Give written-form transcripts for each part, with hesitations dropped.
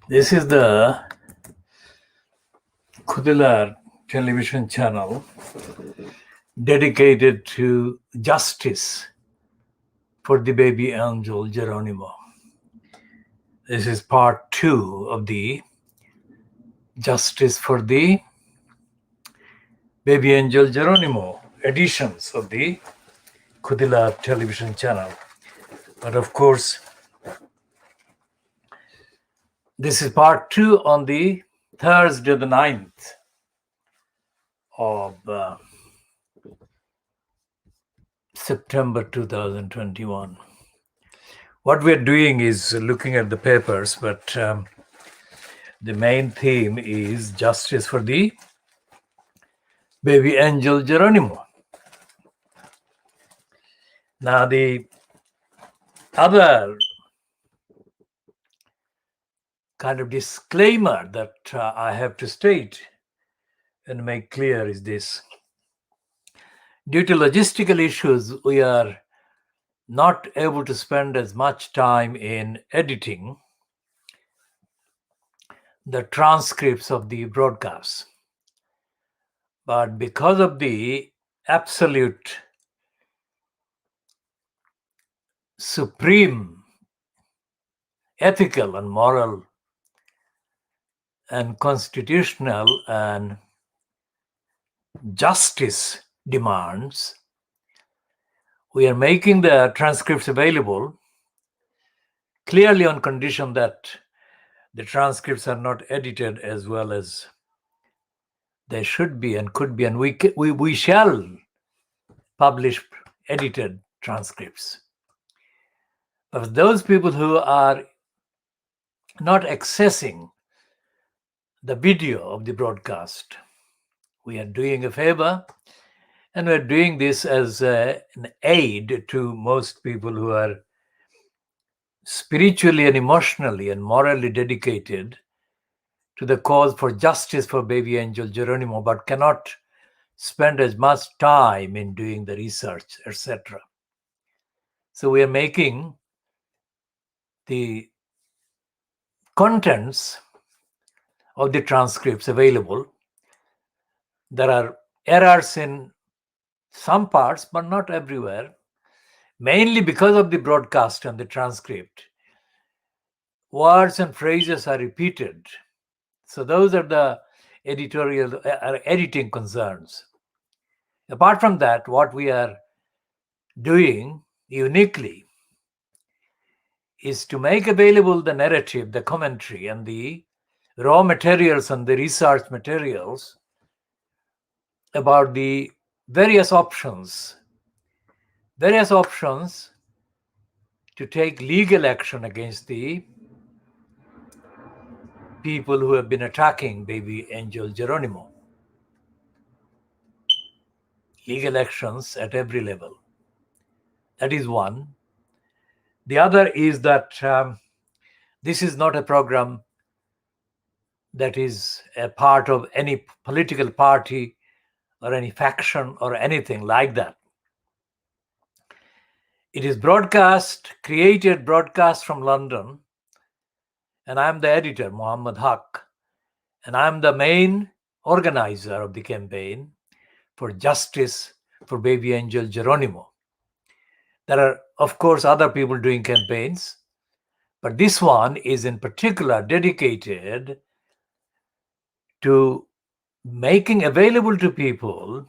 This is the Khoodeelaar television channel dedicated to justice for the baby angel Geronimo. This is part 2 of the Justice for the Baby Angel Geronimo editions of the Khoodeelaar television channel. But of course, this is part 2 on the Thursday the 9th of September 2021. What we're doing is looking at the papers, but the main theme is justice for the baby angel Geronimo. Now, the other kind of disclaimer that I have to state and make clear is this. Due to logistical issues, we are not able to spend as much time in editing the transcripts of the broadcasts. But because of the absolute supreme ethical and moral and constitutional and justice demands, we are making the transcripts available clearly on condition that the transcripts are not edited as well as they should be and could be, and we shall publish edited transcripts. But those people who are not accessing the video of the broadcast, we are doing a favor, and we're doing this as an aid to most people who are spiritually and emotionally and morally dedicated to the cause for justice for baby angel Geronimo, but cannot spend as much time in doing the research, etc. So we are making the contents of the transcripts available. There are errors in some parts, but not everywhere, mainly because of the broadcast and the transcript. Words and phrases are repeated. So those are the editing concerns. Apart from that, what we are doing uniquely is to make available the narrative, the commentary, and the raw materials and the research materials about the various options to take legal action against the people who have been attacking baby angel Geronimo. Legal actions at every level. That is one. The other is that this is not a program that is a part of any political party or any faction or anything like that. It is created broadcast from London, and I'm the editor, Muhammad Haque, and I'm the main organizer of the campaign for justice for baby angel Geronimo. There are, of course, other people doing campaigns, but this one is in particular dedicated to making available to people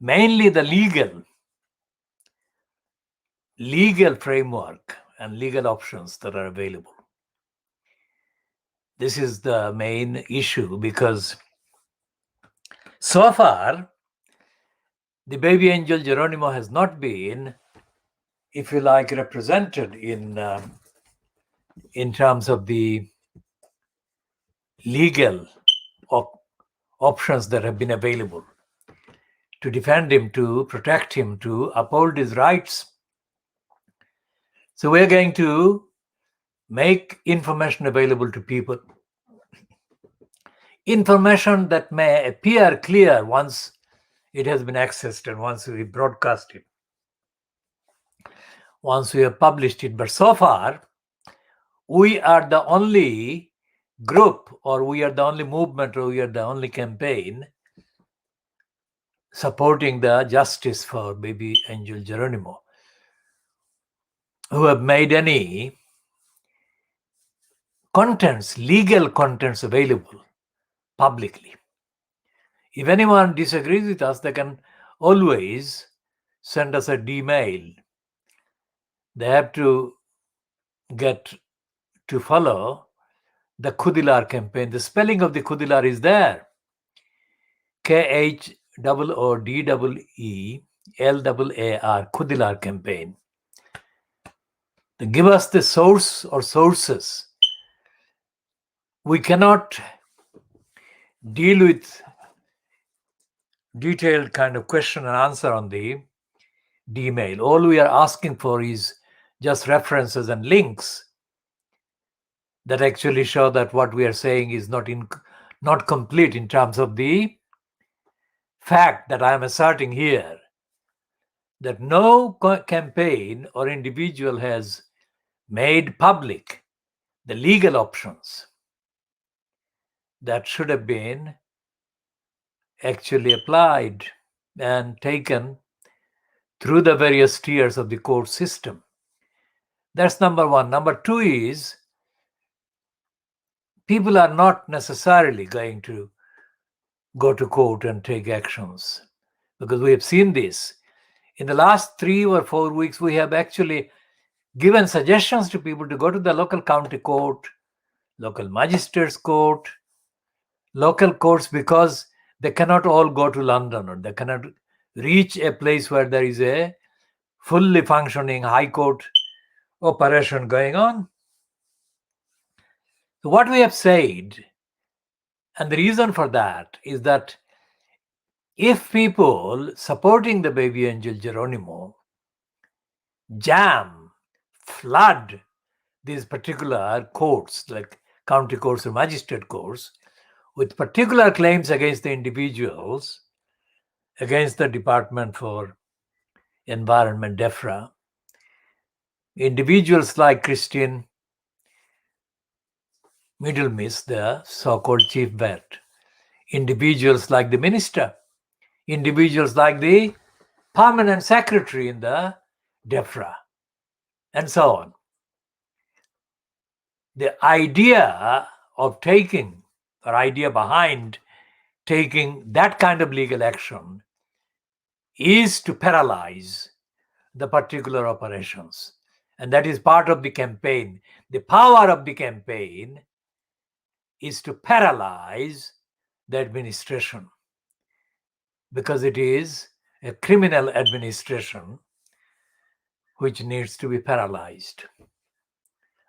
mainly the legal framework and legal options that are available. This is the main issue because so far the baby angel Geronimo has not been, if you like, represented in terms of the legal options that have been available to defend him, to protect him, to uphold his rights. So we're going to make information available to people. Information that may appear clear once it has been accessed and once we broadcast it, once we have published it. But so far, we are the only group, or we are the only movement, or we are the only campaign supporting the Justice for Baby Angel Geronimo, who have made any contents, legal contents available publicly. If anyone disagrees with us, they can always send us a D-mail. They have to get to follow the Khoodeelaar campaign. The spelling of the Khoodeelaar is there. KHOODEELAAR, Khoodeelaar campaign. They give us the source or sources. We cannot deal with detailed kind of question and answer on the D-mail. All we are asking for is just references and links that actually show that what we are saying is not complete in terms of the fact that I am asserting here, that no campaign or individual has made public the legal options that should have been actually applied and taken through the various tiers of the court system. That's number one. Number two is people are not necessarily going to go to court and take actions, because we have seen this. In the last 3 or 4 weeks, we have actually given suggestions to people to go to the local county court, local magistrates court, local courts, because they cannot all go to London, or they cannot reach a place where there is a fully functioning high court operation going on. So what we have said, and the reason for that is that if people supporting the baby angel Geronimo flood these particular courts, like county courts or magistrate courts, with particular claims against the individuals, against the Department for Environment, DEFRA, individuals like Christian Middlemiss, the so-called chief vet, individuals like the minister, individuals like the permanent secretary in the DEFRA, and so on. The idea of taking, or idea behind taking that kind of legal action, is to paralyze the particular operations. And that is part of the campaign. The power of the campaign is to paralyze the administration, because it is a criminal administration which needs to be paralyzed.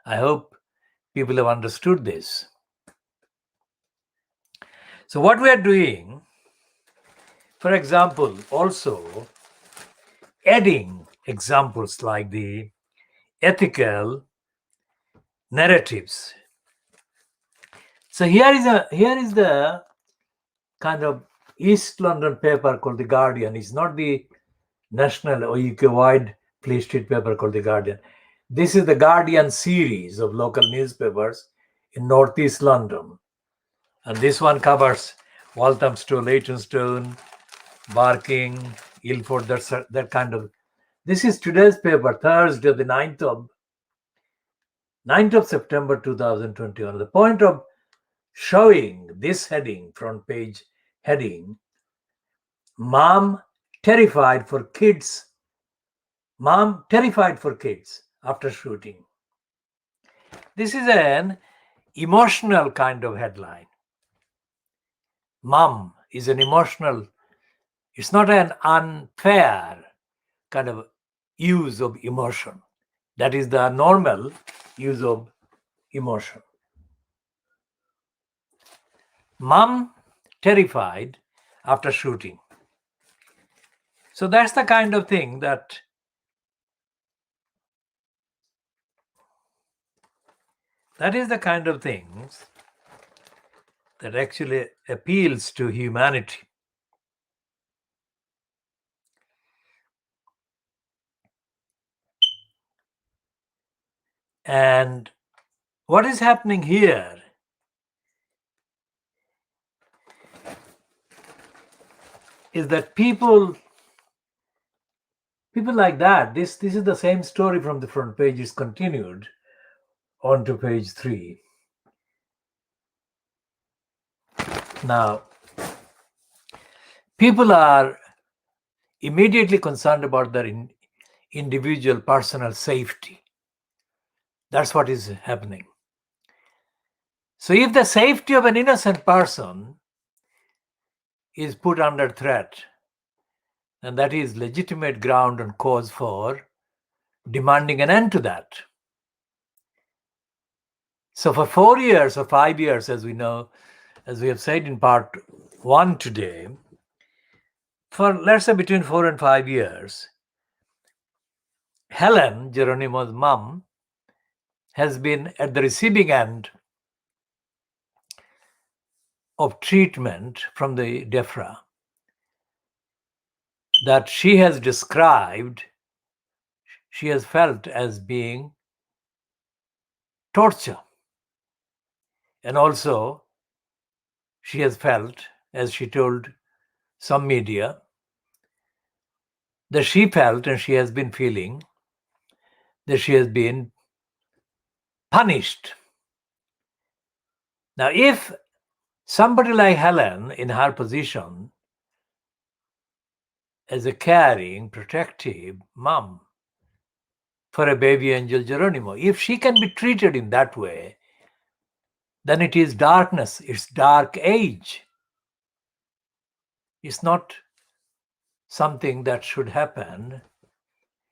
I hope people have understood this. So what we are doing, for example, also adding examples like the ethical narratives. So here is the kind of East London paper called The Guardian. It's not the national or UK-wide Fleet Street paper called The Guardian. This is the Guardian series of local newspapers in Northeast London. And this one covers Walthamstow, Leytonstone, Barking, Ilford, that kind of. This is today's paper, Thursday, the 9th of September 2021. The point of showing this heading, front page heading, Mom terrified for kids after shooting. This is an emotional kind of headline. Mom is an emotional, it's not an unfair kind of use of emotion. That is the normal use of emotion. Mom terrified after shooting. So that's the kind of thing that is the kind of things that actually appeals to humanity. And what is happening here is that people like that, this is the same story from the front page, is continued on to page 3. Now, people are immediately concerned about their individual personal safety. That's what is happening. So if the safety of an innocent person is put under threat, then that is legitimate ground and cause for demanding an end to that. So for 4 years or 5 years, as we know, as we have said in part 1 today, for let's say between 4 and 5 years, Helen, Geronimo's mom, has been at the receiving end of treatment from the DEFRA that she has described, she has felt as being torture. And also, she has felt, as she told some media, that she felt and she has been feeling that she has been punished. Now, if somebody like Helen, in her position as a caring, protective mom for a baby angel Geronimo, if she can be treated in that way, then it is darkness, it's dark age. It's not something that should happen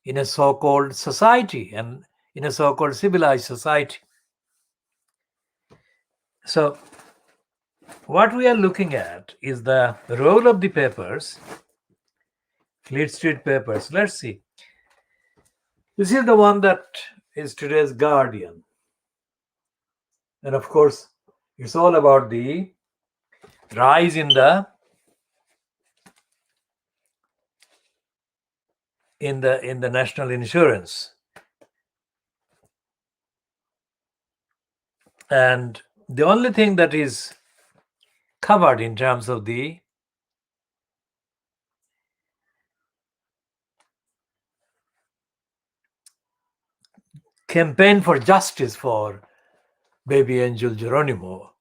in a so-called society and in a so-called civilized society. So what we are looking at is the role of the papers, Fleet Street papers. Let's see. This is the one that is today's Guardian. And of course, it's all about the rise in the national insurance. And the only thing that is covered in terms of the campaign for justice for baby angel Geronimo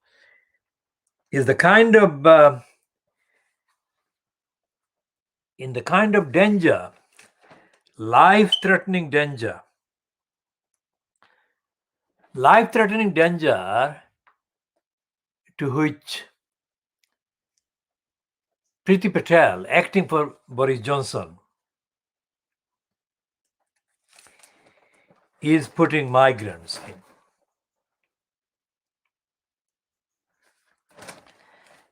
is the kind of in the kind of danger, life-threatening danger to which Priti Patel, acting for Boris Johnson, is putting migrants in.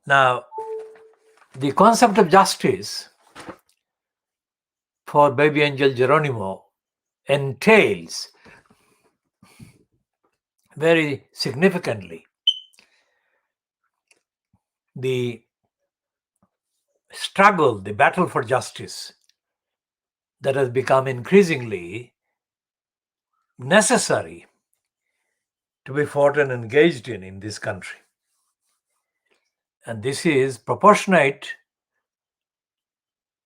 Now, the concept of justice for baby angel Geronimo entails very significantly the struggle, the battle for justice that has become increasingly necessary to be fought and engaged in this country. And this is proportionate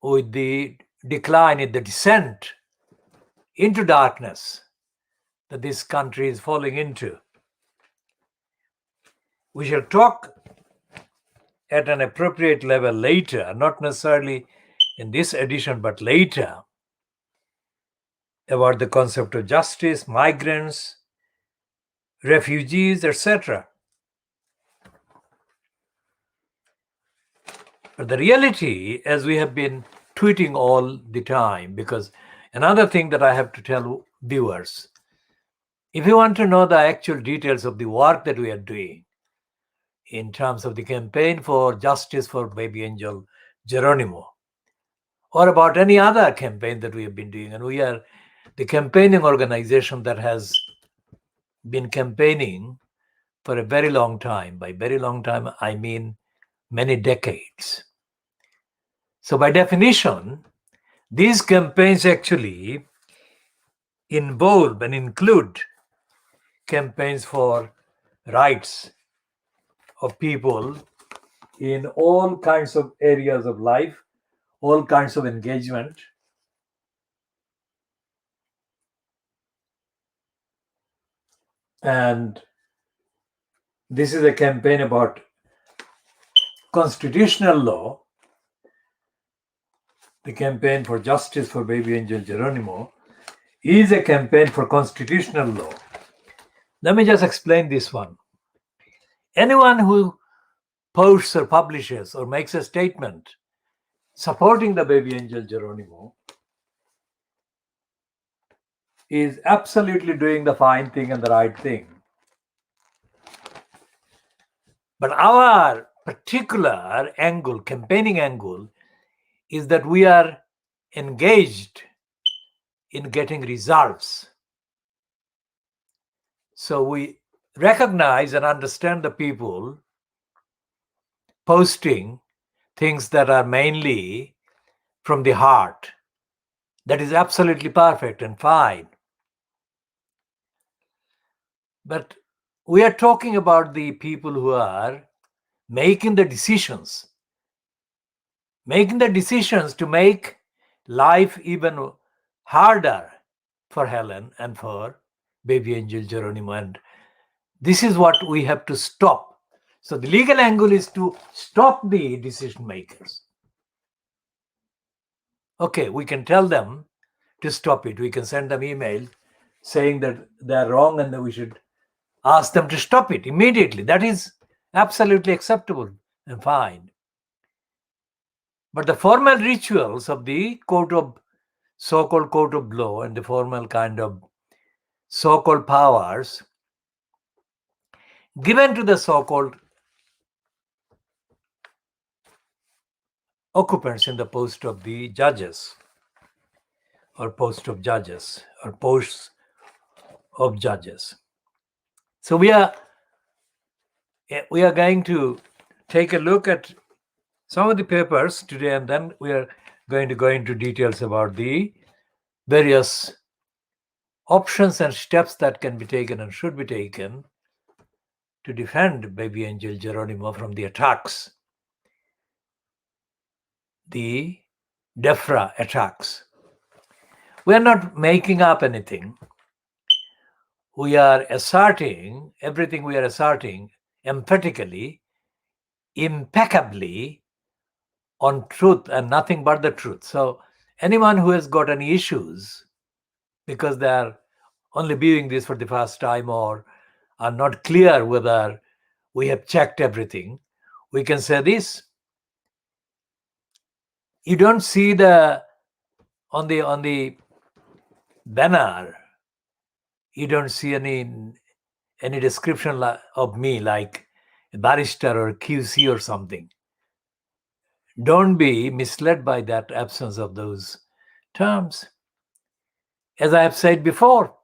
with the decline, in the descent into darkness that this country is falling into. We shall talk at an appropriate level later, not necessarily in this edition, but later, about the concept of justice, migrants, refugees, etc. But the reality, as we have been tweeting all the time, because another thing that I have to tell viewers, if you want to know the actual details of the work that we are doing in terms of the campaign for justice for baby angel Geronimo, or about any other campaign that we have been doing, and we are the campaigning organization that has been campaigning for a very long time. By very long time, I mean many decades. So by definition, these campaigns actually involve and include campaigns for rights of people in all kinds of areas of life, all kinds of engagement. And this is a campaign about constitutional law. The campaign for justice for baby angel Geronimo is a campaign for constitutional law. Let me just explain this one. Anyone who posts or publishes or makes a statement supporting the baby angel Geronimo is absolutely doing the fine thing and the right thing. But our particular angle, campaigning angle, is that we are engaged in getting results. So we recognize and understand the people posting things that are mainly from the heart. That is absolutely perfect and fine. But we are talking about the people who are making the decisions to make life even harder for Helen and for baby angel Geronimo. And this is what we have to stop. So the legal angle is to stop the decision makers. Okay, we can tell them to stop it. We can send them email saying that they are wrong and that we should ask them to stop it immediately. That is absolutely acceptable and fine. But the formal rituals of the so-called court of law and the formal kind of so-called powers given to the so-called occupants in the post of the judges or post of judges or posts of judges. So we are going to take a look at some of the papers today, and then we are going to go into details about the various options and steps that can be taken and should be taken to defend baby angel Geronimo from the attacks, the DEFRA attacks. We are not making up anything. We are asserting everything we are asserting emphatically, impeccably on truth and nothing but the truth. So anyone who has got any issues because they are only viewing this for the first time or are not clear whether we have checked everything, we can say this. You don't see on the banner, you don't see any description of me like a barrister or QC or something. Don't be misled by that absence of those terms. As I have said before,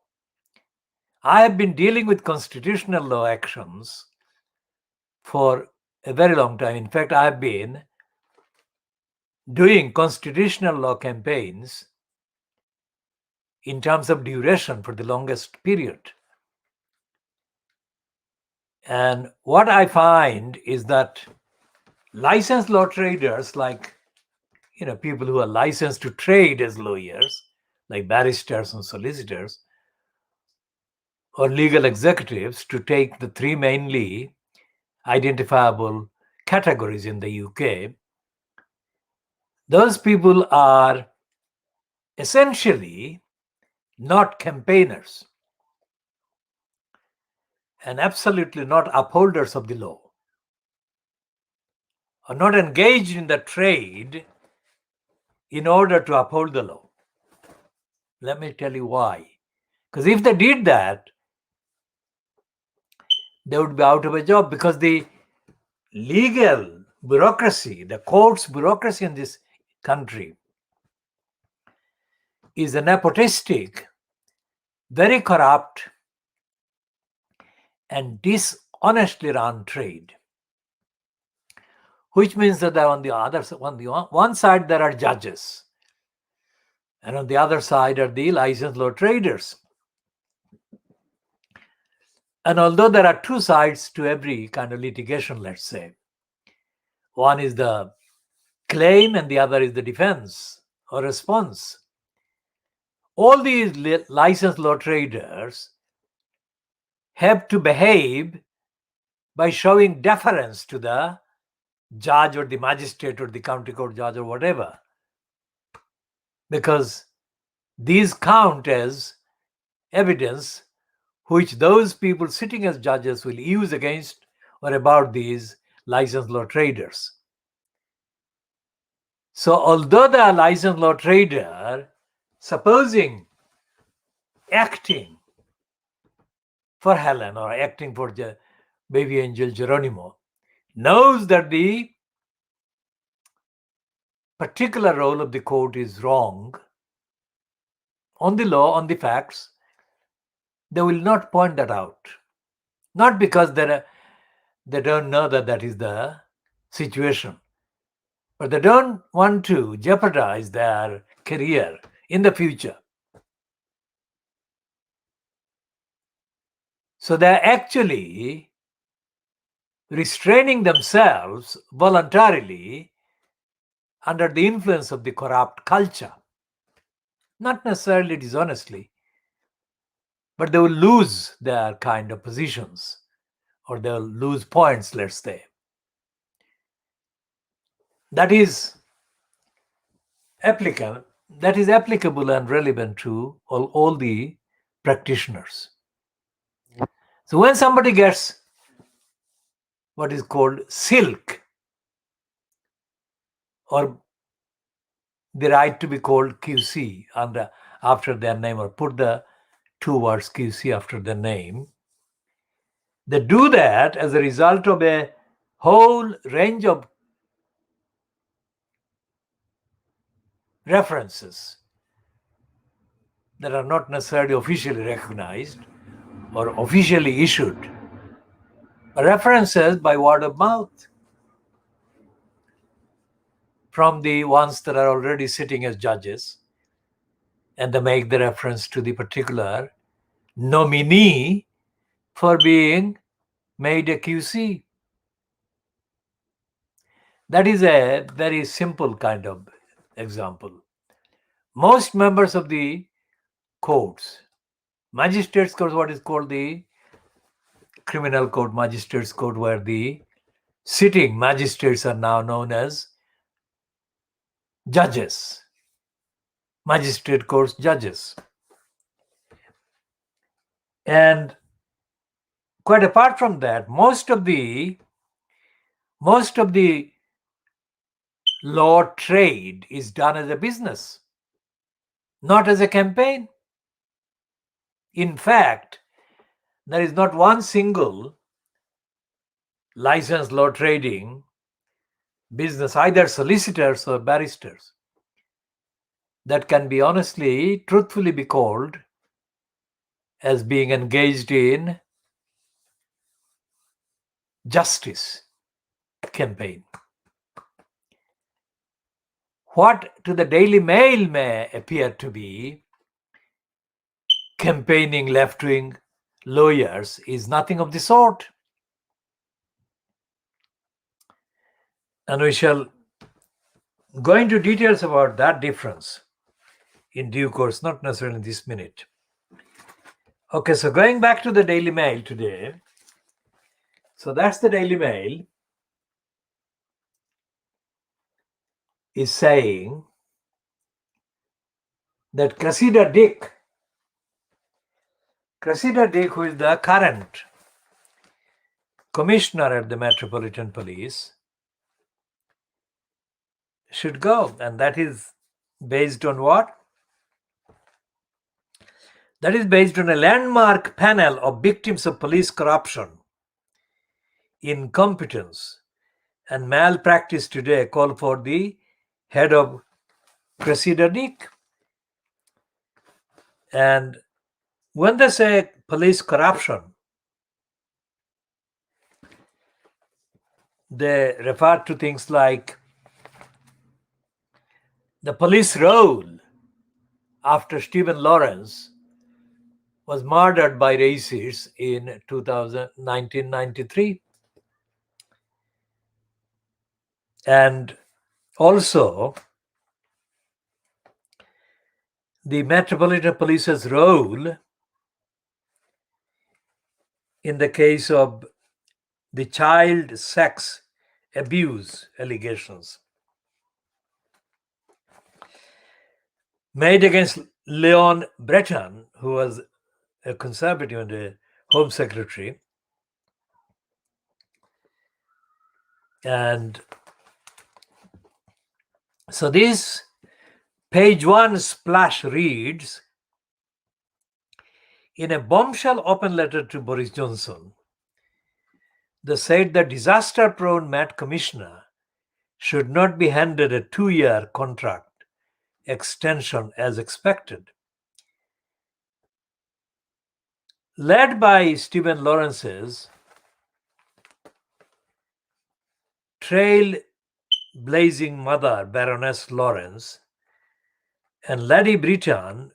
I have been dealing with constitutional law actions for a very long time. In fact, I have been doing constitutional law campaigns in terms of duration for the longest period. And what I find is that licensed law traders, like people who are licensed to trade as lawyers, like barristers and solicitors, or legal executives, to take the three mainly identifiable categories in the UK, those people are essentially not campaigners and absolutely not upholders of the law, are not engaged in the trade in order to uphold the law. Let me tell you why. Because if they did that, they would be out of a job, because the legal bureaucracy, the courts bureaucracy in this country is a nepotistic, very corrupt, and dishonestly run trade. Which means that on the one side there are judges, and on the other side are the licensed law traders. And although there are two sides to every kind of litigation, let's say, one is the claim and the other is the defense or response. All these licensed law traders have to behave by showing deference to the judge or the magistrate or the county court judge or whatever, because these count as evidence which those people sitting as judges will use against or about these licensed law traders. So although the licensed law trader, supposing acting for Helen or acting for baby angel Geronimo, knows that the particular role of the court is wrong on the law, on the facts, they will not point that out. Not because they don't know that that is the situation, but they don't want to jeopardize their career in the future. So they're actually restraining themselves voluntarily under the influence of the corrupt culture. Not necessarily dishonestly, but they will lose their kind of positions, or they'll lose points, let's say. That is applicable and relevant to all the practitioners. So when somebody gets what is called silk, or the right to be called QC after their name, or put the two words QC after their name, they do that as a result of a whole range of references that are not necessarily officially recognized or officially issued, references by word of mouth from the ones that are already sitting as judges, and they make the reference to the particular nominee for being made a QC. That is a very simple kind of example. Most members of the courts, magistrates courts, what is called the criminal court, magistrates court, where the sitting magistrates are now known as judges, magistrate courts judges. And quite apart from that, most of the law trade is done as a business, not as a campaign. In fact, there is not one single licensed law trading business, either solicitors or barristers, that can be honestly, truthfully be called as being engaged in justice campaign. What to the Daily Mail may appear to be campaigning left-wing lawyers is nothing of the sort. And we shall go into details about that difference in due course, not necessarily in this minute. Okay, so going back to the Daily Mail today. So that's the Daily Mail is saying that Cressida Dick, who is the current commissioner at the Metropolitan Police, should go. And that is based on what? That is based on a landmark panel of victims of police corruption, incompetence, and malpractice today call for the head of Cressida Dick. And when they say police corruption, they refer to things like the police role after Stephen Lawrence was murdered by racists in 1993. And Also, the Metropolitan Police's role in the case of the child sex abuse allegations made against Leon Breton, who was a conservative and a home secretary. And so this page 1 splash reads, in a bombshell open letter to Boris Johnson, they said the disaster-prone Met Commissioner should not be handed a 2-year contract extension as expected. Led by Stephen Lawrence's trail-blazing mother, Baroness Lawrence, and Lady Breton,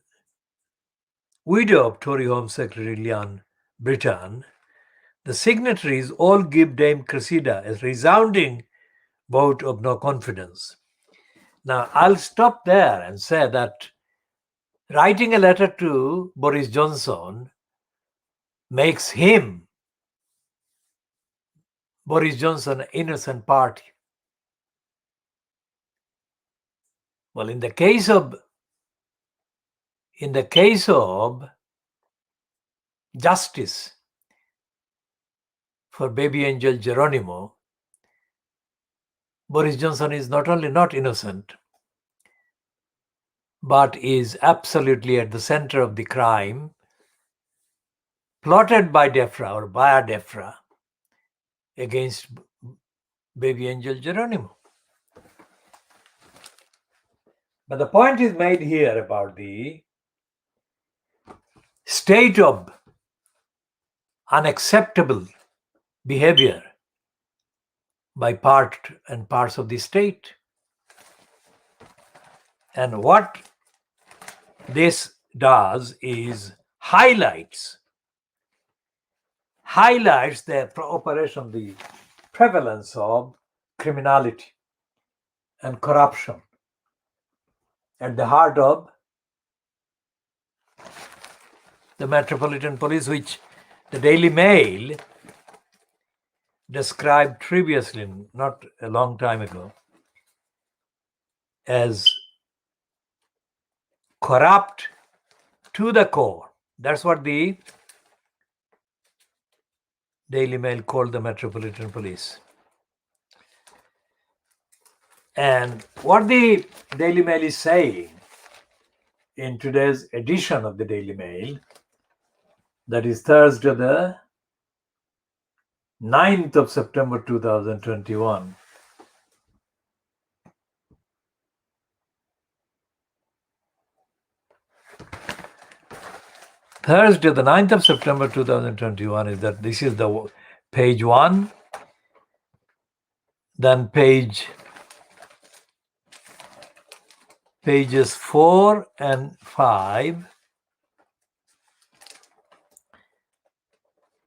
widow of Tory Home Secretary Leon Breton, the signatories all give Dame Cressida a resounding vote of no confidence. Now, I'll stop there and say that writing a letter to Boris Johnson makes him, Boris Johnson, an innocent party. Well, in the case of justice for baby angel Geronimo, Boris Johnson is not only not innocent, but is absolutely at the center of the crime plotted by DEFRA or via DEFRA against baby angel Geronimo. But the point is made here about the state of unacceptable behavior by parts of the state. And what this does is highlights the operation, the prevalence of criminality and corruption at the heart of the Metropolitan Police, which the Daily Mail described previously, not a long time ago, as corrupt to the core. That's what the Daily Mail called the Metropolitan Police. And what the Daily Mail is saying in today's edition of the Daily Mail, that is Thursday, the 9th of September 2021. Thursday, the 9th of September 2021 is that this is the page 1, then pages 4 and 5,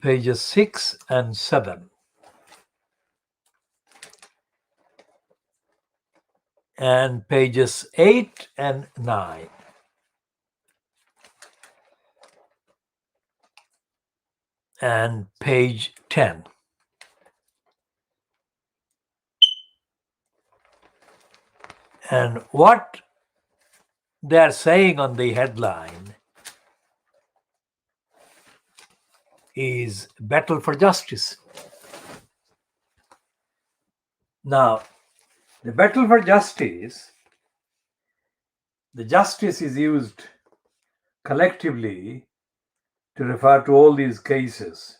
pages 6 and 7, and pages 8 and 9. And page 10. And what they are saying on the headline is battle for justice. Now, the battle for justice, the justice is used collectively to refer to all these cases.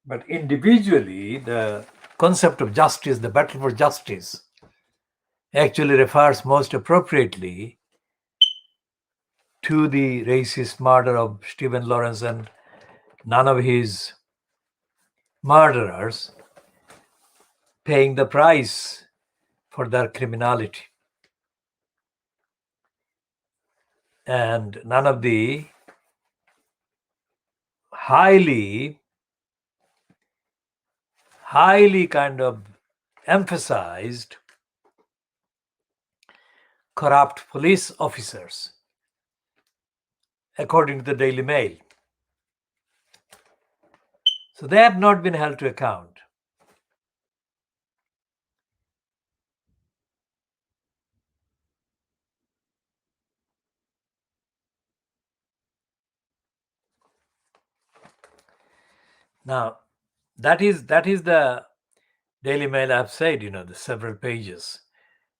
But individually, the concept of justice, the battle for justice, actually refers most appropriately to the racist murder of Stephen Lawrence and none of his murderers paying the price for their criminality. And none of the highly kind of emphasized corrupt police officers, according to the Daily Mail. So they have not been held to account. Now, that is the Daily Mail. I've said, the several pages.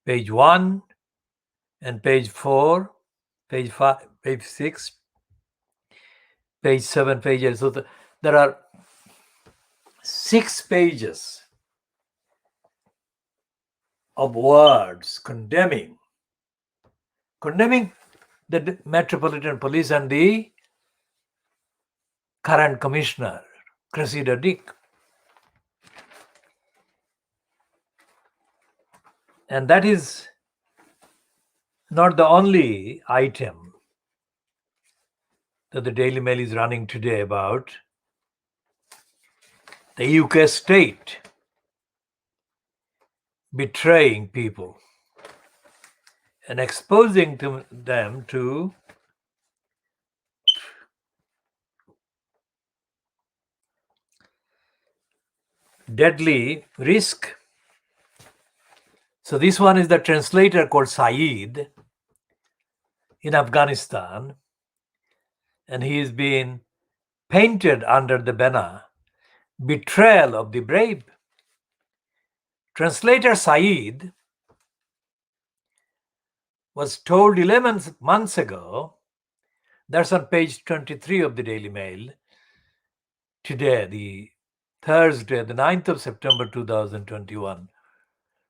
Page 1 and page 4, page 5, page 6, page 7, page 8. So there are 6 pages of words condemning the Metropolitan Police and the current commissioner, Cressida Dick. And that is not the only item that the Daily Mail is running today about the UK state betraying people and exposing them to deadly risk. So this one is the translator called Saeed in Afghanistan, and he is being painted under the banner betrayal of the brave. Translator Saeed was told 11 months ago, that's on page 23 of the Daily Mail, today, the Thursday, the 9th of September 2021.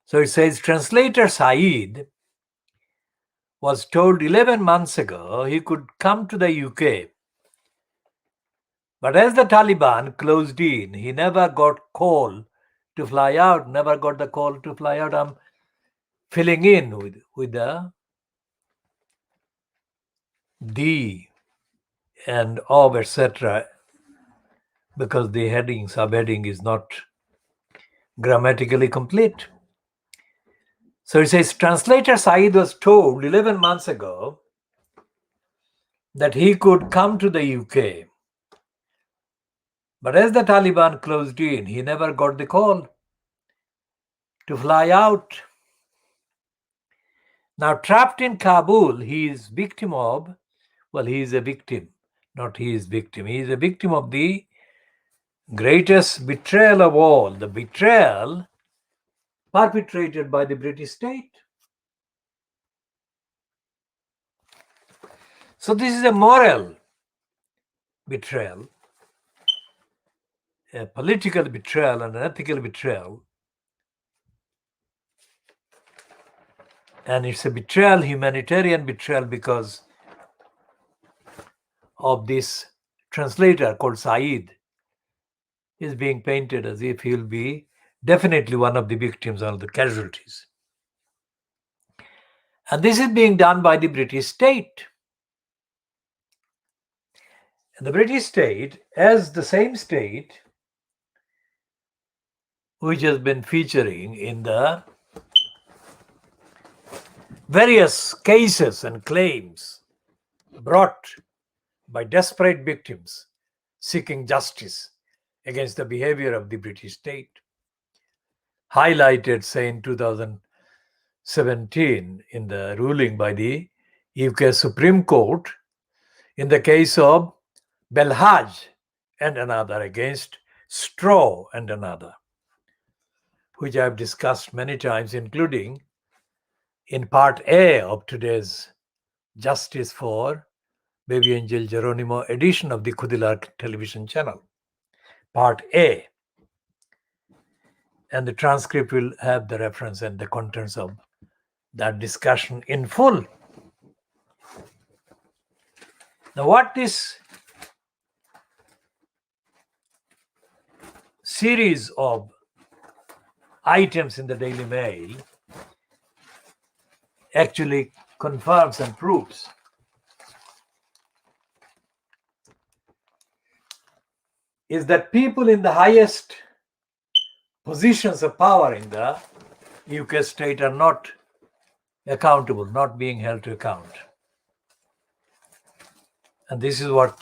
So it says, Translator Saeed was told 11 months ago he could come to the UK. But as the Taliban closed in, he never got call to fly out, never got the call to fly out. I'm filling in with the and of, etc., because the heading, subheading is not grammatically complete. So it says, Translator Saeed was told 11 months ago that he could come to the UK. But as the Taliban closed in, he never got the call to fly out. Now, trapped in Kabul, he is victim of, he is a victim, not he is victim. He is a victim of the greatest betrayal of all, the betrayal perpetrated by the British state. So this is a moral betrayal, a political betrayal and an ethical betrayal. And it's a betrayal, humanitarian betrayal, because of this translator called Saeed is being painted as if he'll be definitely one of the victims or the casualties. And this is being done by the British state. And the British state, as the same state which has been featuring in the various cases and claims brought by desperate victims seeking justice against the behavior of the British state, highlighted, say, in 2017 in the ruling by the UK Supreme Court in the case of Belhaj and another against Straw and another, which I have discussed many times, including in part A of today's Justice for BabyAngelGeronimo edition of the KhoodeelaarTV television channel. Part A. And the transcript will have the reference and the contents of that discussion in full. Now, what this series of items in the Daily Mail actually confirms and proves is that people in the highest positions of power in the UK state are not accountable, not being held to account. And this is what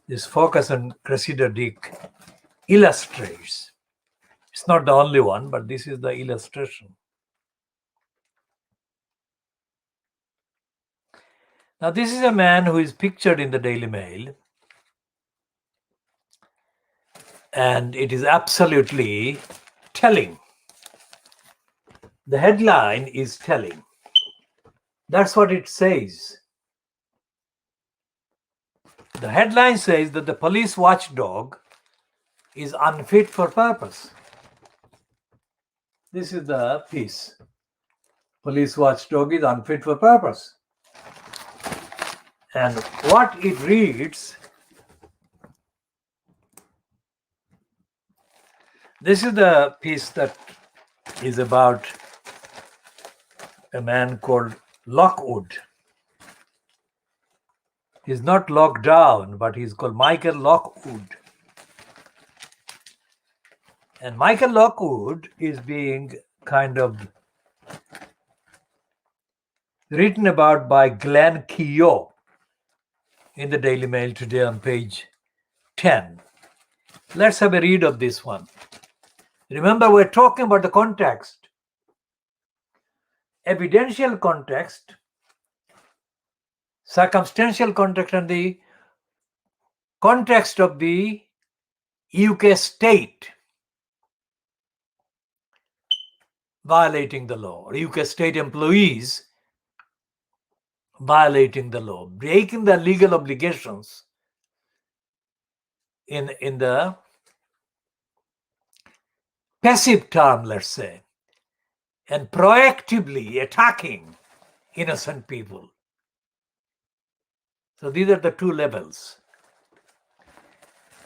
this focus on Cressida Dick illustrates. It's not the only one, but this is the illustration. Now, this is a man who is pictured in the Daily Mail, and it is absolutely telling. The headline is telling. That's what it says. The headline says that the police watchdog is unfit for purpose. This is the piece. Police watchdog is unfit for purpose. And what it reads, this is the piece that is about a man called Lockwood. He's not locked down, but he's called Michael Lockwood. And Michael Lockwood is being kind of written about by Glenn Keogh in the Daily Mail today on page 10. Let's have a read of this one. Remember, we're talking about the context, evidential context, circumstantial context, and the context of the UK state violating the law, or UK state employees violating the law, breaking the legal obligations in the passive term, let's say, and proactively attacking innocent people. So these are the two levels.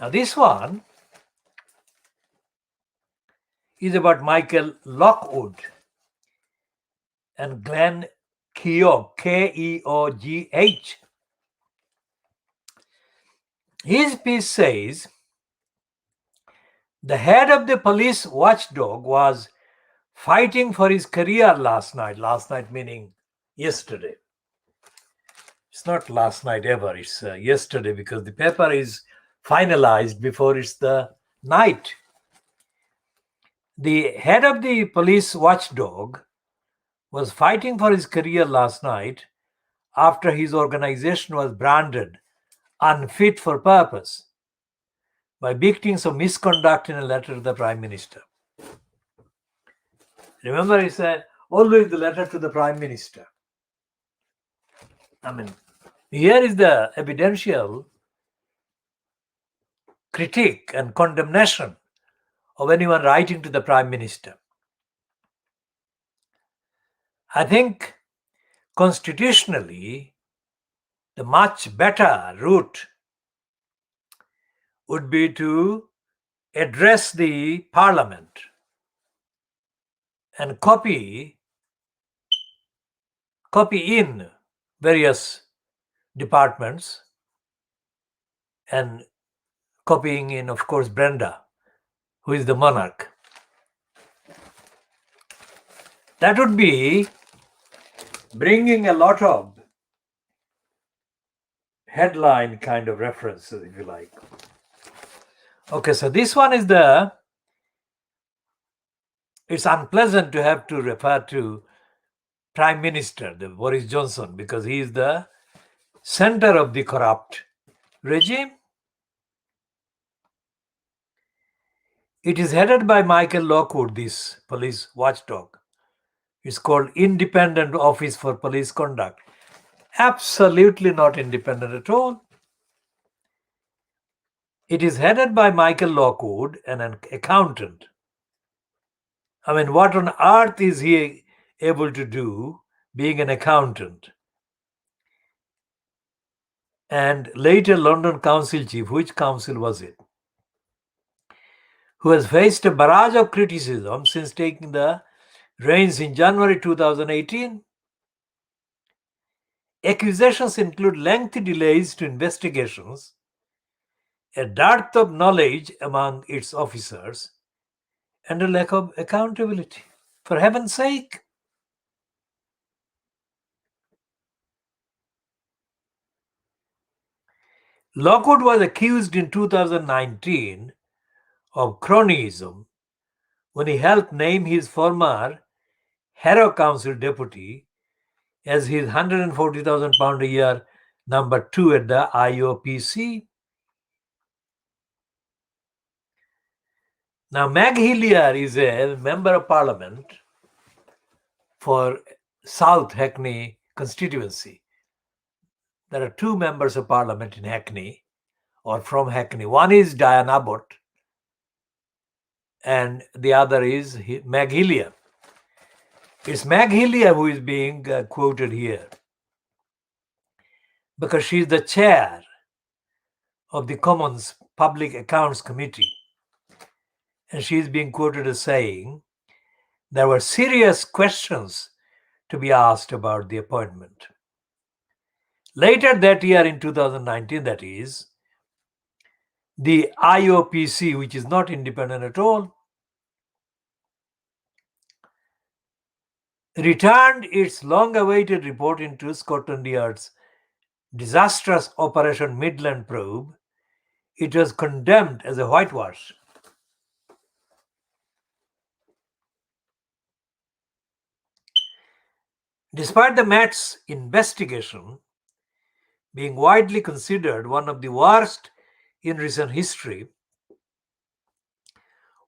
Now this one is about Michael Lockwood and Glenn Keogh, Keogh. His piece says, the head of the police watchdog was fighting for his career last night meaning yesterday. It's not last night ever, it's yesterday, because the paper is finalized before it's the night. The head of the police watchdog was fighting for his career last night after his organization was branded unfit for purpose by victims of misconduct in a letter to the Prime Minister. Remember, he said always the letter to the Prime Minister. I mean, here is the evidential critique and condemnation of anyone writing to the Prime Minister. I think constitutionally, the much better route would be to address the Parliament and copy in various departments, and copying in, of course, Brenda, who is the monarch. That would be bringing a lot of headline kind of references, if you like. Okay, so this one is it's unpleasant to have to refer to Prime Minister, the Boris Johnson, because he is the center of the corrupt regime. It is headed by Michael Lockwood, this police watchdog. It's called Independent Office for Police Conduct. Absolutely not independent at all. It is headed by Michael Lockwood, and an accountant. I mean, what on earth is he able to do being an accountant? And later London Council Chief, which council was it? Who has faced a barrage of criticism since taking the reins in January 2018. Accusations include lengthy delays to investigations, a dearth of knowledge among its officers, and a lack of accountability. For heaven's sake. Lockwood was accused in 2019 of cronyism when he helped name his former Harrow Council deputy as his £140,000 a year number 2 at the IOPC. Now, Meg Hillier is a member of parliament for South Hackney constituency. There are two members of parliament in Hackney or from Hackney. One is Diane Abbott and the other is Meg Hillier. It's Meg Hillier who is being quoted here because she is the chair of the Commons Public Accounts Committee. And she is being quoted as saying there were serious questions to be asked about the appointment. Later that year in 2019, that is, the IOPC, which is not independent at all, returned its long-awaited report into Scotland Yard's disastrous Operation Midland probe. It was condemned as a whitewash. Despite the Met's investigation being widely considered one of the worst in recent history,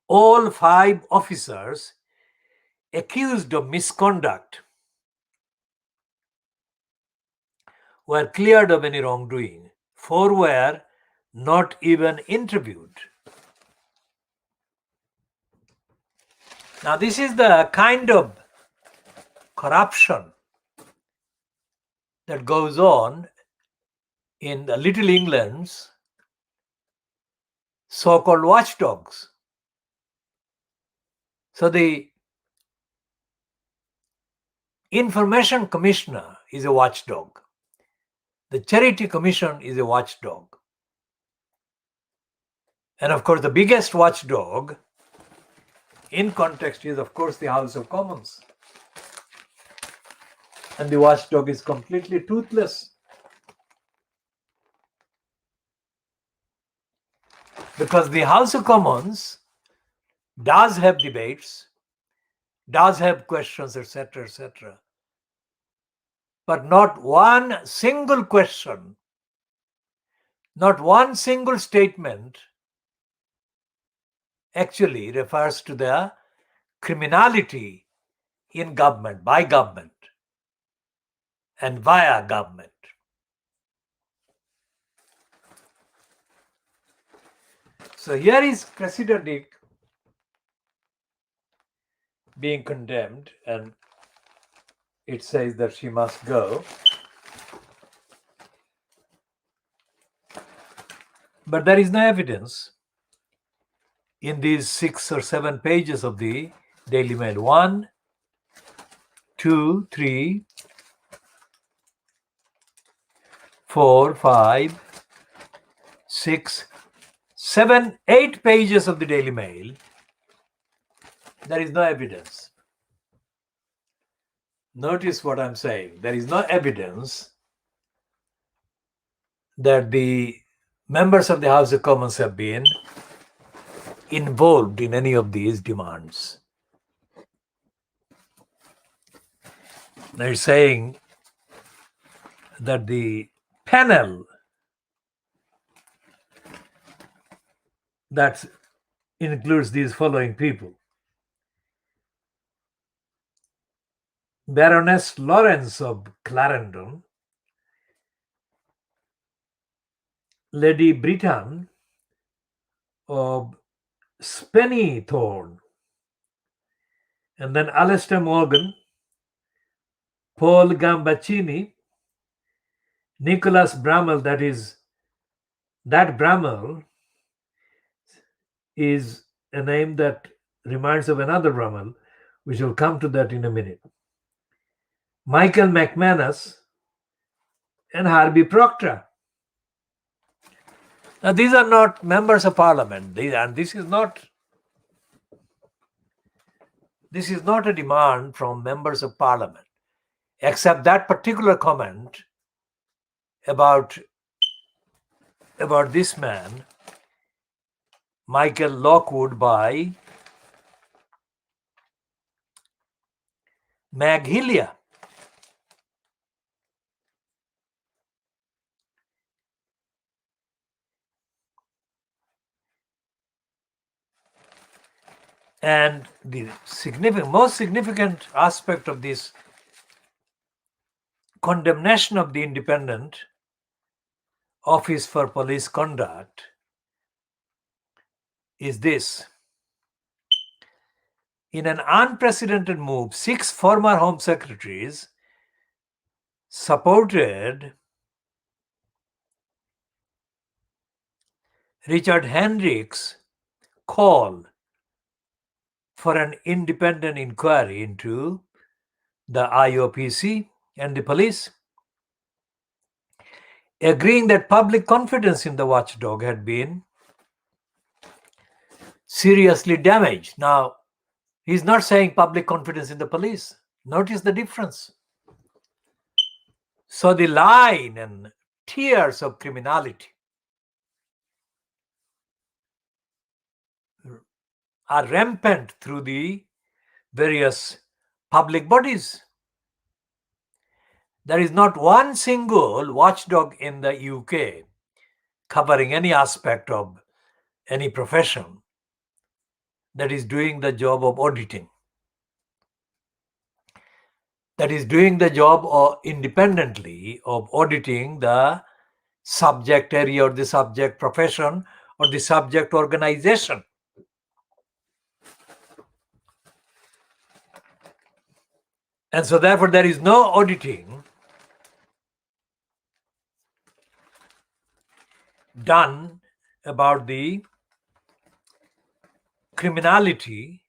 all 5 officers accused of misconduct were cleared of any wrongdoing. 4 were not even interviewed. Now, this is the kind of corruption that goes on in the Little England's so-called watchdogs. So the Information Commissioner is a watchdog. The Charity Commission is a watchdog. And of course, the biggest watchdog in context is, of course, the House of Commons. And the watchdog is completely toothless. Because the House of Commons does have debates, does have questions, etc., etc. But not one single question, not one single statement actually refers to the criminality in government, by government, and via government. So here is Cressida Dick being condemned, and it says that she must go. But there is no evidence in these 6 or 7 pages of the Daily Mail. 1, 2, 3, 4, 5, 6, 7, 8 pages of the Daily Mail. There is no evidence. Notice what I'm saying. There is no evidence that the members of the House of Commons have been involved in any of these demands. They're saying that the panel that includes these following people: Baroness Lawrence of Clarendon, Lady Britton of Spennythorn, and then Alistair Morgan, Paul Gambaccini, Nicholas Bramall. That Bramall is a name that reminds of another Bramall. We shall come to that in a minute. Michael McManus and Harvey Proctor. Now, these are not members of parliament, and this is not a demand from members of parliament, except that particular comment about about this man, Michael Lockwood, by Mag Hillia. And the most significant aspect of this condemnation of the Independent Office for Police Conduct is this. In an unprecedented move, 6 former Home Secretaries supported Richard Henrich's call for an independent inquiry into the IOPC and the police, agreeing that public confidence in the watchdog had been seriously damaged. Now, he's not saying public confidence in the police. Notice the difference. So the line and tiers of criminality are rampant through the various public bodies. There is not one single watchdog in the UK covering any aspect of any profession that is doing the job of auditing, that is doing the job independently of auditing the subject area or the subject profession or the subject organization. And so therefore there is no auditing done about the criminality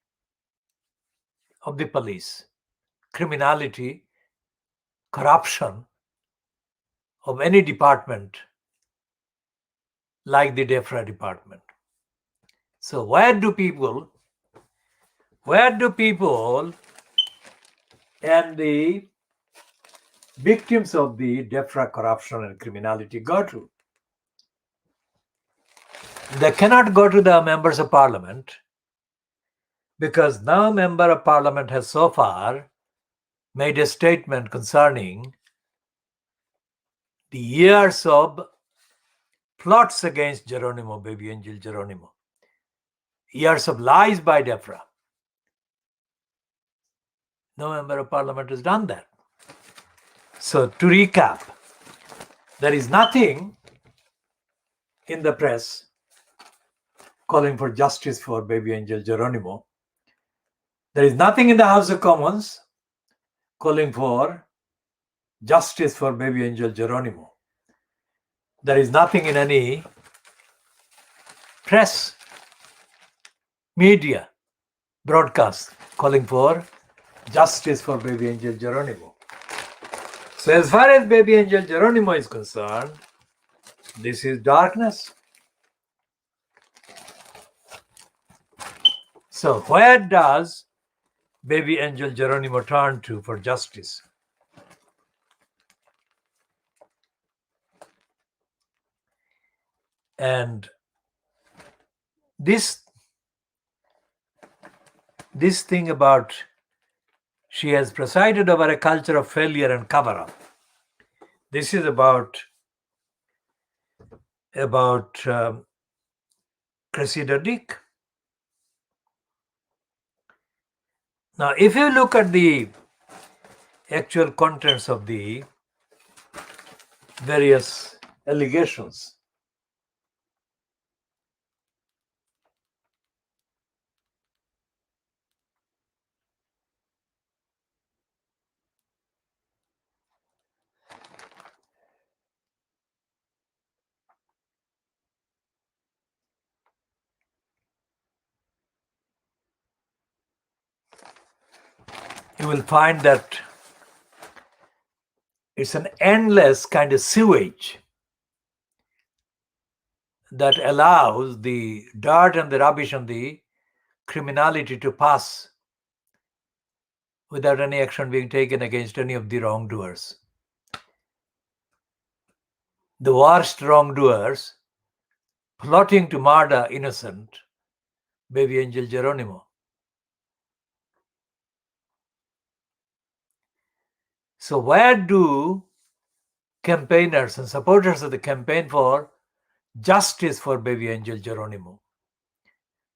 of the police, criminality, corruption of any department like the DEFRA department. So where do people and the victims of the DEFRA corruption and criminality go to? They cannot go to the members of parliament, because no member of parliament has so far made a statement concerning the years of plots against Geronimo, Baby Angel Geronimo, years of lies by DEFRA. No member of parliament has done that. So to recap, there is nothing in the press calling for justice for Baby Angel Geronimo. There is nothing in the House of Commons calling for justice for Baby Angel Geronimo. There is nothing in any press, media, broadcast calling for justice for Baby Angel Geronimo. So as far as Baby Angel Geronimo is concerned, this is darkness. So where does Baby Angel Geronimo turn to for justice? And this thing about she has presided over a culture of failure and cover-up. This is about Cressida Dick. Now, if you look at the actual contents of the various allegations, you will find that it's an endless kind of sewage that allows the dirt and the rubbish and the criminality to pass without any action being taken against any of the wrongdoers. The worst wrongdoers plotting to murder innocent baby angel Geronimo. So where do campaigners and supporters of the campaign for justice for baby angel Geronimo,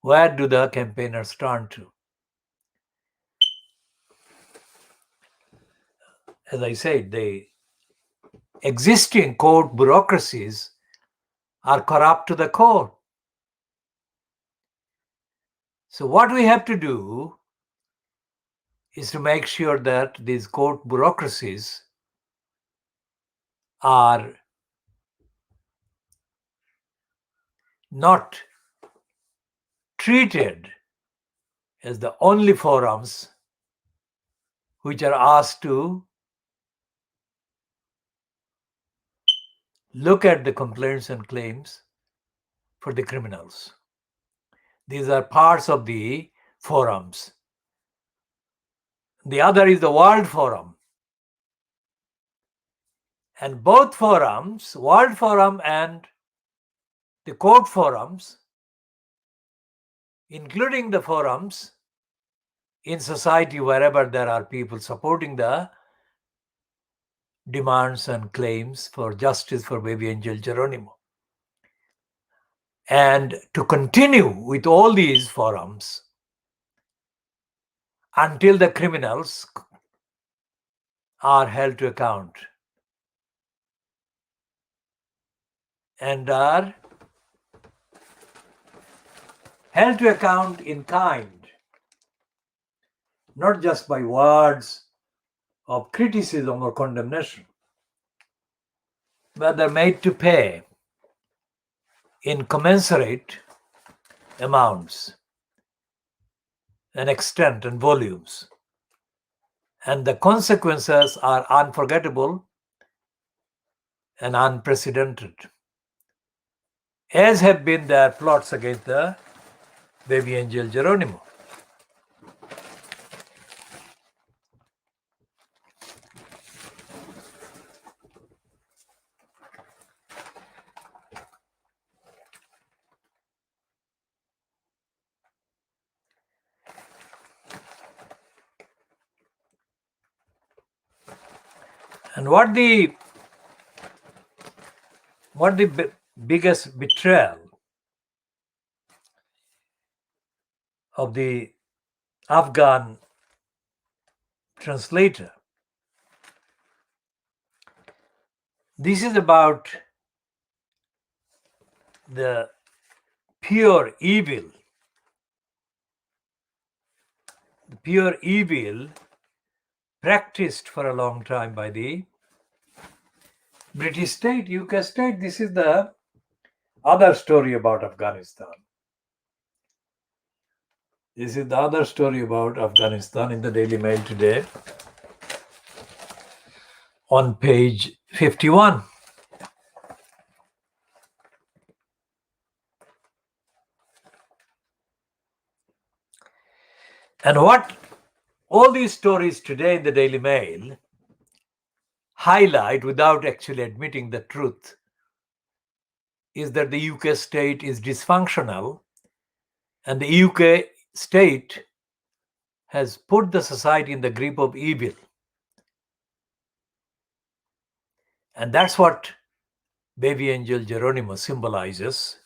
where do the campaigners turn to? As I said, the existing court bureaucracies are corrupt to the core. So what we have to do is to make sure that these court bureaucracies are not treated as the only forums which are asked to look at the complaints and claims for the criminals. These are parts of the forums. The other is the World Forum. And both forums, World Forum and the court forums, including the forums in society wherever there are people supporting the demands and claims for justice for baby angel Geronimo. And to continue with all these forums until the criminals are held to account and are held to account in kind, not just by words of criticism or condemnation, but they're made to pay in commensurate amounts and extent and volumes. And the consequences are unforgettable and unprecedented, as have been their plots against the baby angel Geronimo. And what the biggest betrayal of the Afghan translator? This is about the pure evil practiced for a long time by the British state, UK state. This is the other story about Afghanistan. This is the other story about Afghanistan in the Daily Mail today on page 51. And what all these stories today in the Daily Mail highlight, without actually admitting the truth, is that the UK state is dysfunctional, and the UK state has put the society in the grip of evil. And that's what baby angel Geronimo symbolizes,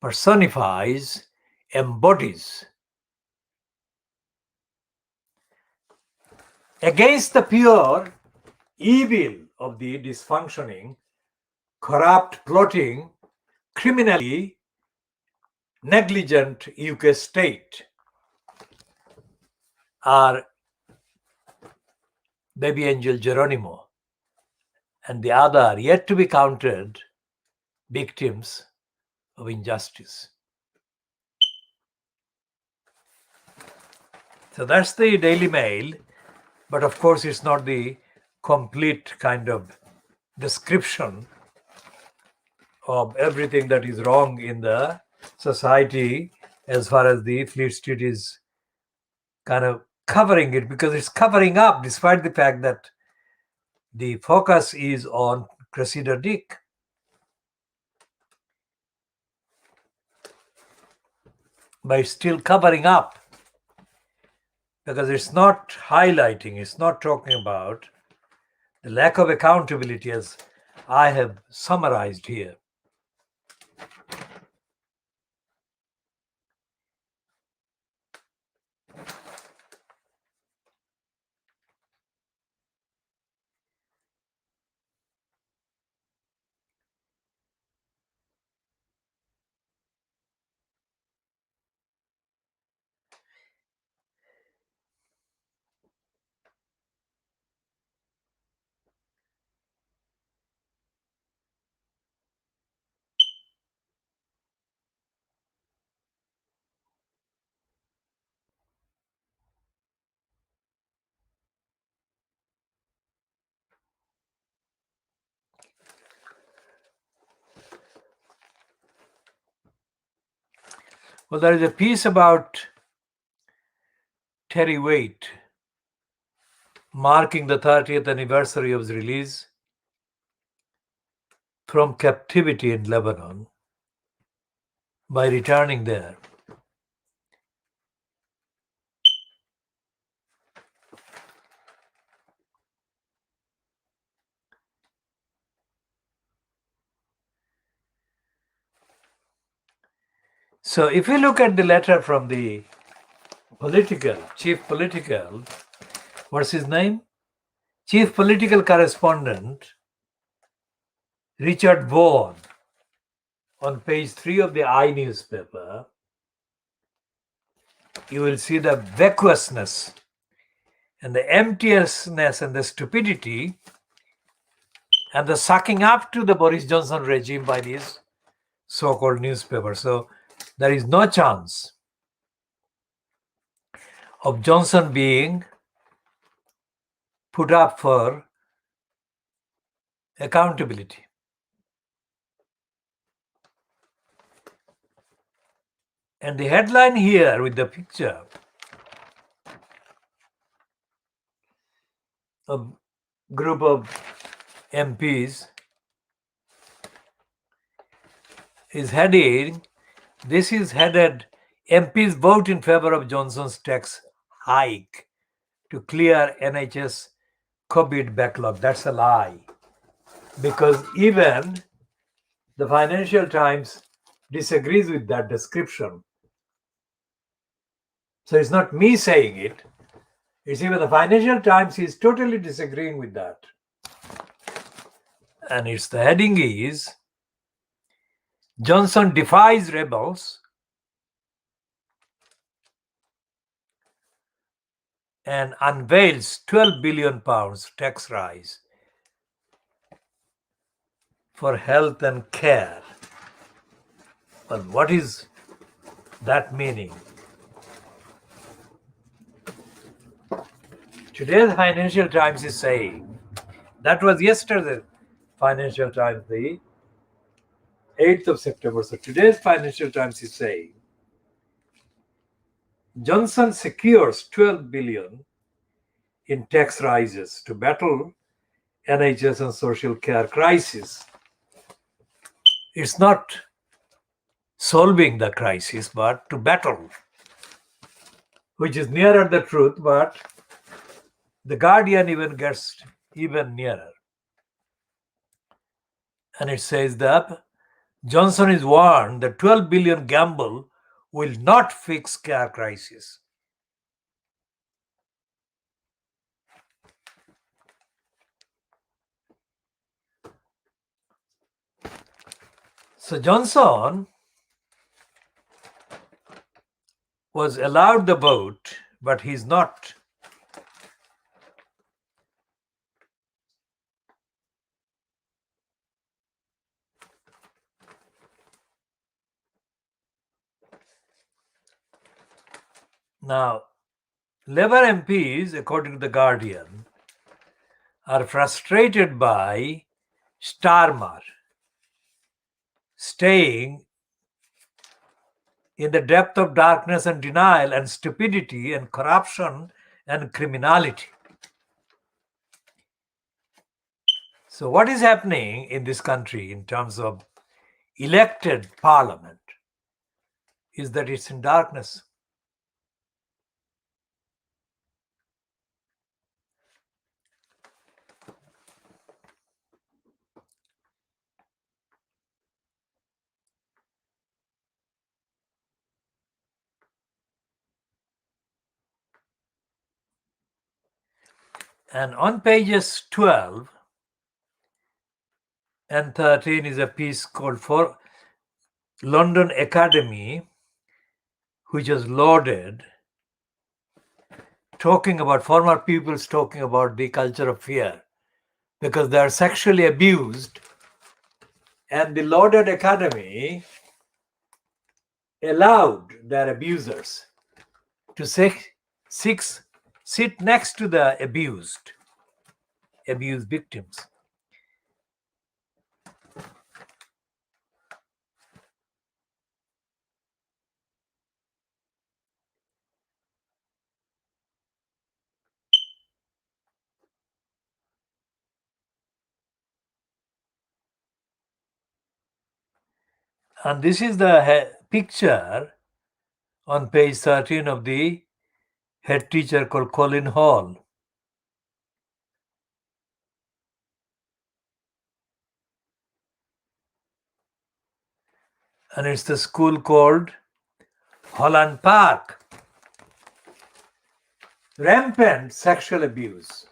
personifies, embodies. Against the pure evil of the dysfunctioning, corrupt, plotting, criminally negligent UK state are baby angel Geronimo and the other yet to be counted victims of injustice. So that's the Daily Mail, but of course it's not the complete kind of description of everything that is wrong in the society as far as the Fleet Street is kind of covering it, because it's covering up despite the fact that the focus is on Cressida Dick. but it's still covering up because it's not highlighting, it's not talking about the lack of accountability as I have summarized here. Well, there is a piece about Terry Waite marking the 30th anniversary of his release from captivity in Lebanon by returning there. So if you look at the letter from the chief political, what's his name? Chief political correspondent, Richard Vaughan, on page 3 of the I newspaper, you will see the vacuousness and the emptiness and the stupidity and the sucking up to the Boris Johnson regime by these so-called newspapers. So there is no chance of Johnson being put up for accountability. And the headline here with the picture of group of MPs is heading, this is headed, MPs vote in favor of Johnson's tax hike to clear NHS COVID backlog. That's a lie. Because even the Financial Times disagrees with that description. So it's not me saying it. It's even the Financial Times is totally disagreeing with that. And it's the heading is, Johnson defies rebels and unveils £12 billion tax rise for health and care. Well, what is that meaning? Today's Financial Times is saying, that was yesterday's Financial Times, the 8th of September. So today's Financial Times is saying, Johnson secures 12 billion in tax rises to battle NHS and social care crisis. It's not solving the crisis, but to battle, which is nearer the truth, but the Guardian even gets even nearer. And it says that Johnson is warned the 12 billion gamble will not fix care crisis. So Johnson was allowed the vote, but he's not now. Labour MPs, according to the Guardian, are frustrated by Starmer staying in the depth of darkness and denial and stupidity and corruption and criminality. So what is happening in this country in terms of elected parliament? is that it's in darkness. And on pages 12 and 13 is a piece called For London Academy, which was lauded, talking about former pupils talking about the culture of fear because they are sexually abused, and the lauded academy allowed their abusers to sit next to the abused victims. And this is the picture on page 13 of the head teacher called Colin Hall. And it's the school called Holland Park. Rampant sexual abuse.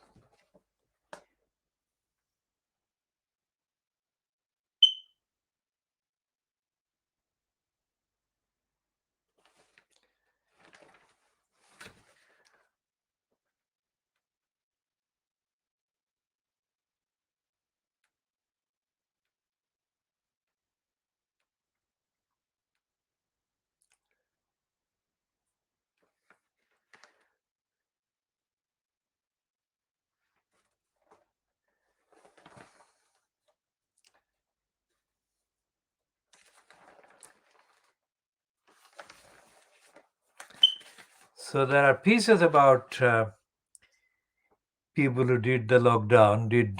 So there are pieces about people who did the lockdown, did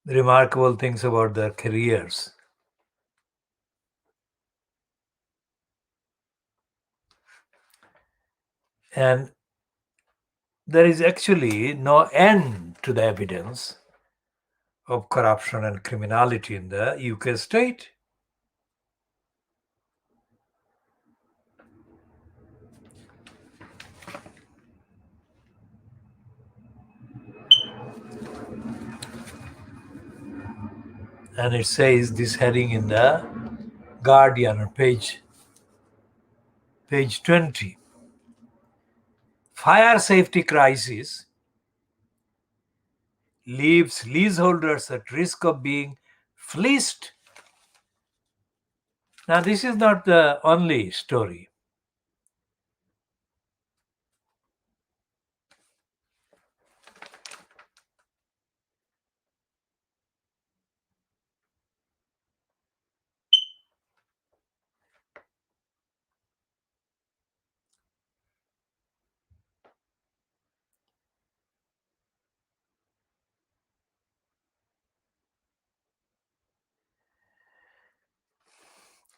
remarkable things about their careers. And there is actually no end to the evidence of corruption and criminality in the UK state. And it says this heading in the Guardian on page 20. Fire safety crisis leaves leaseholders at risk of being fleeced. Now, this is not the only story.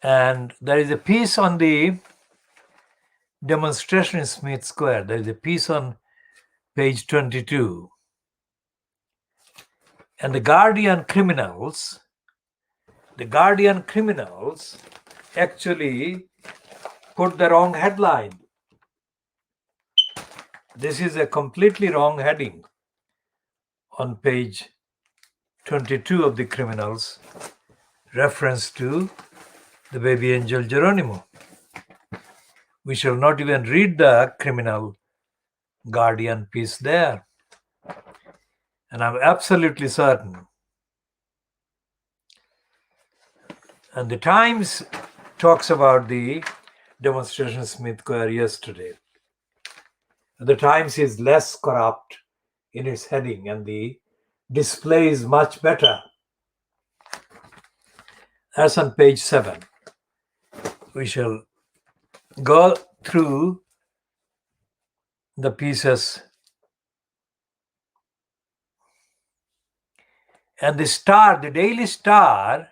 And there is a piece on the demonstration in Smith Square. There is a piece on page 22. And the Guardian criminals actually put the wrong headline. This is a completely wrong heading on page 22 of the criminals, reference to the baby angel Geronimo. We shall not even read the criminal Guardian piece there. And I'm absolutely certain. And the Times talks about the demonstration in Smith Square yesterday. The Times is less corrupt in its heading, and the display is much better. That's on page 7. We shall go through the pieces. And the Star, the Daily Star,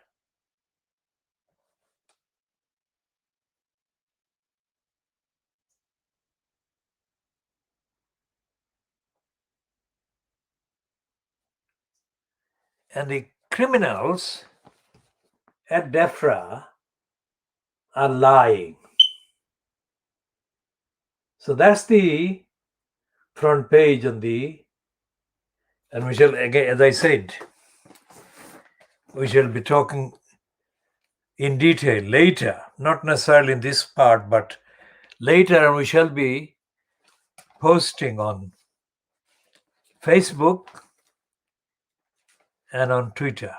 And the criminals at DEFRA are lying. So that's the front page on the, and we shall, again, as I said, we shall be talking in detail later, not necessarily in this part, but later, and we shall be posting on Facebook and on Twitter.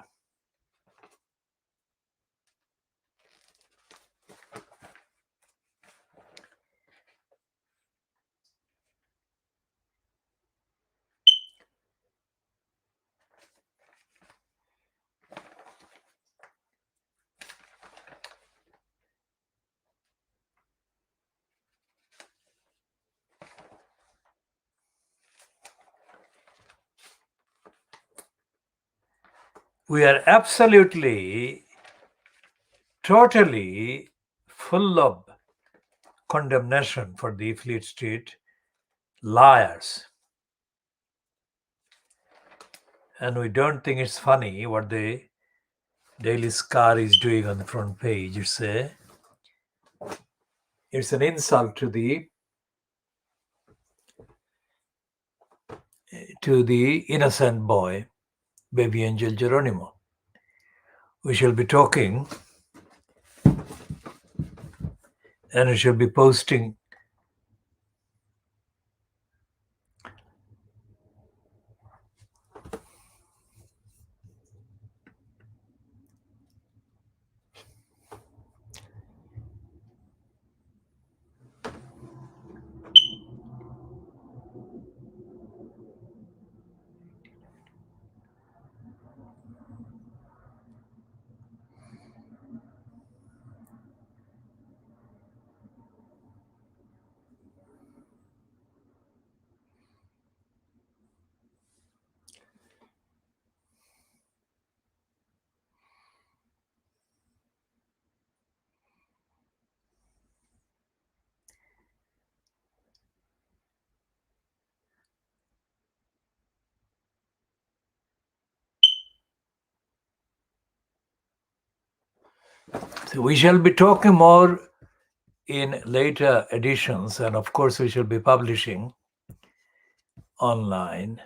We are absolutely, totally full of condemnation for the Fleet Street liars. And we don't think it's funny what the Daily Scar is doing on the front page. It's an insult to the innocent boy, baby angel Geronimo. We shall be talking and we shall be posting So we shall be talking more in later editions, and of course we shall be publishing online.